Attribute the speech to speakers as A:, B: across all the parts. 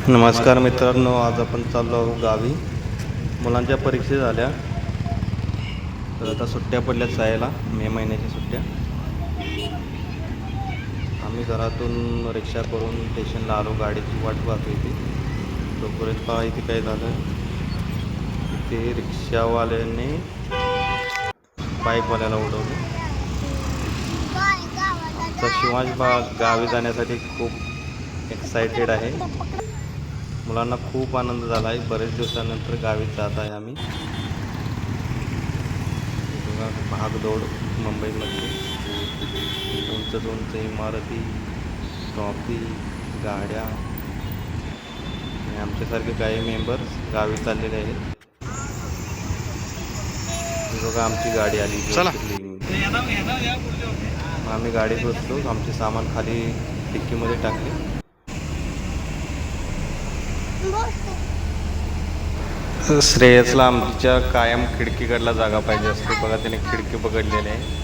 A: नमस्कार मित्रांनो, आज आपण चाललो आहोत गावी. मुलांच्या परीक्षा झाल्या, तर आता सुट्ट्या पडल्या शाळेला, मे महिन्याच्या सुट्ट्या. आम्ही घरातून रिक्षा करून स्टेशनला आलो, गाडीची वाट पाहतो इथे. तोपर्यंत पहा इथे काय झालं. इथे रिक्षावाल्याने बाईकवाल्याला उडवलं. आमचा शिवांश गावी जाण्यासाठी खूप एक्सायटेड आहे. मुलांना खूप आनंद झाला आहे. बरेच दिवसानंतर गावी जात आहे आम्ही. भागदौड मुंबईमध्ये, उंच उंच इमारती, ट्रॉफी, गाड्या आणि आमच्यासारखे काही मेंबर्स गावी चाललेले आहेत. बघा आमची गाडी आली. चला, आम्ही गाडीत बसलो. आमचे सामान खाली डिक्कीमध्ये टाकले. श्रेयसला आमच्या कायम खिडकीकडला जागा पाहिजे असते. बघा त्याने खिडकी पकडलेली आहे.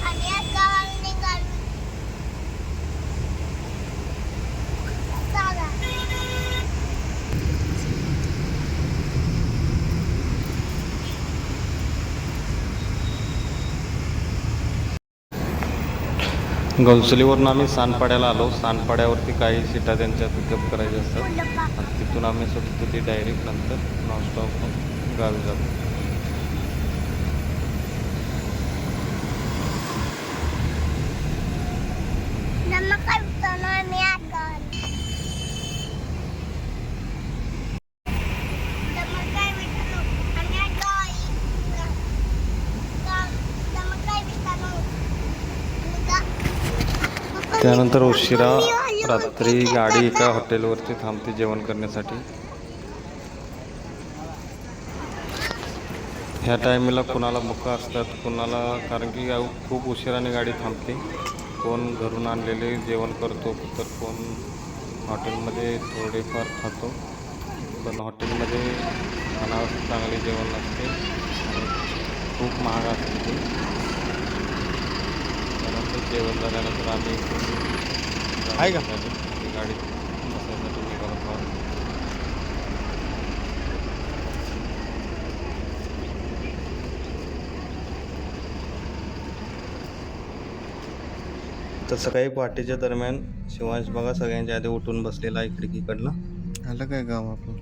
A: घोंसलीवरून आम्ही सानपाड्याला आलो. सानपाड्यावरती काही सीटा त्यांच्या पिकअप करायच्या असतात आणि तिथून आम्ही सुटतो ती डायरेक्ट नंतर नॉनस्टॉप गावी जातो. त्यानंतर उशिरा रात्री गाडी एका हॉटेलवरती थांबते जेवण करण्यासाठी. ह्या टायमिंगला कुणाला बुका असतात, कुणाला, कारण की खूप उशिराने गाडी थांबते. कोण घरून आणलेले जेवण करतो, तर कोण हॉटेलमध्ये थोडेफार खातो. पण हॉटेलमध्ये खाण्याचं चांगले जेवण नसते आणि खूप महाग असते ते. त्यानंतर जेवण झाल्यानंतर आम्ही आहे का गाडीत बसायसाठी निघालो आहोत. तर सकाळी पहाटेच्या दरम्यान शिवांश बघा सगळ्यांच्या आधी उठून बसलेला आहे खिडकीकडला. आलं काय गाव आपलं?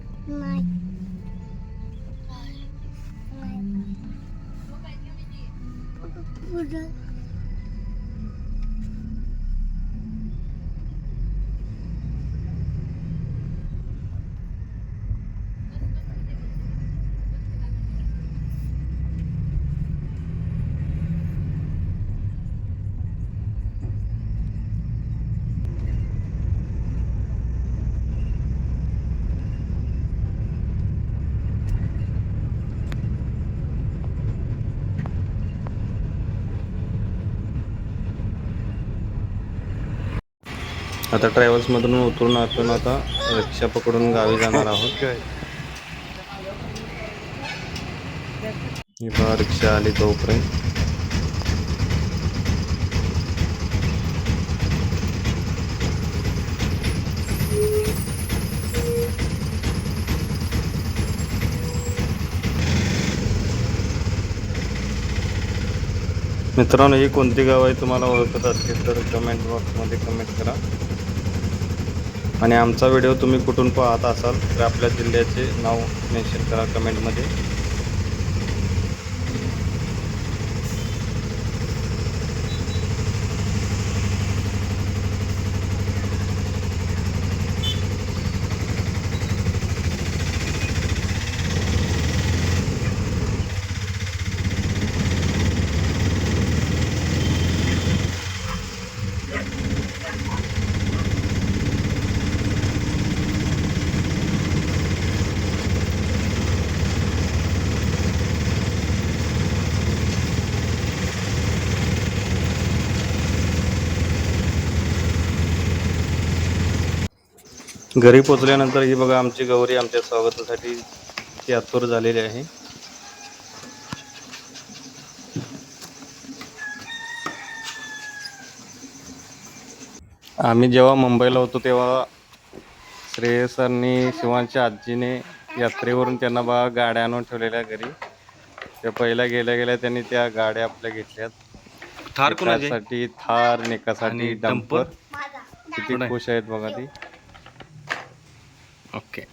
A: आता ट्रॅव्हल्समधून उतरून आपण आता रिक्षा पकडून गावी जाणार आहोत. ही बघा रिक्षा आली तोपर्यंत. मित्रांनो, ही कोणती गाव आहे तुम्हाला ओळखत असतील तर कमेंट बॉक्समध्ये कमेंट करा. आणि आमचा व्हिडिओ तुम्ही कुठून पाहत असाल तर आपल्या जिल्ह्याचे नाव मेन्शन करा कमेंटमध्ये. घरी पोचल्यानंतर ही बघा आमची गौरी आमच्या स्वागतासाठी ती आतुर झालेली आहे. आम्ही जेव्हा मुंबईला होतो तेव्हा श्रेयस आणि शिवांच्या आजीने यात्रेवरून त्यांना बा गाड्या आणून ठेवलेल्या घरी. त्या पहिल्या गेल्या गेल्या त्यांनी त्या गाड्या आपल्या घेतल्यात.
B: थार कोणाची
A: एकासाठी थार आणि एकासाठी
B: आणि
A: डंपर.
B: डंपर
A: किती खुश आहेत बघा ती.
B: ओके.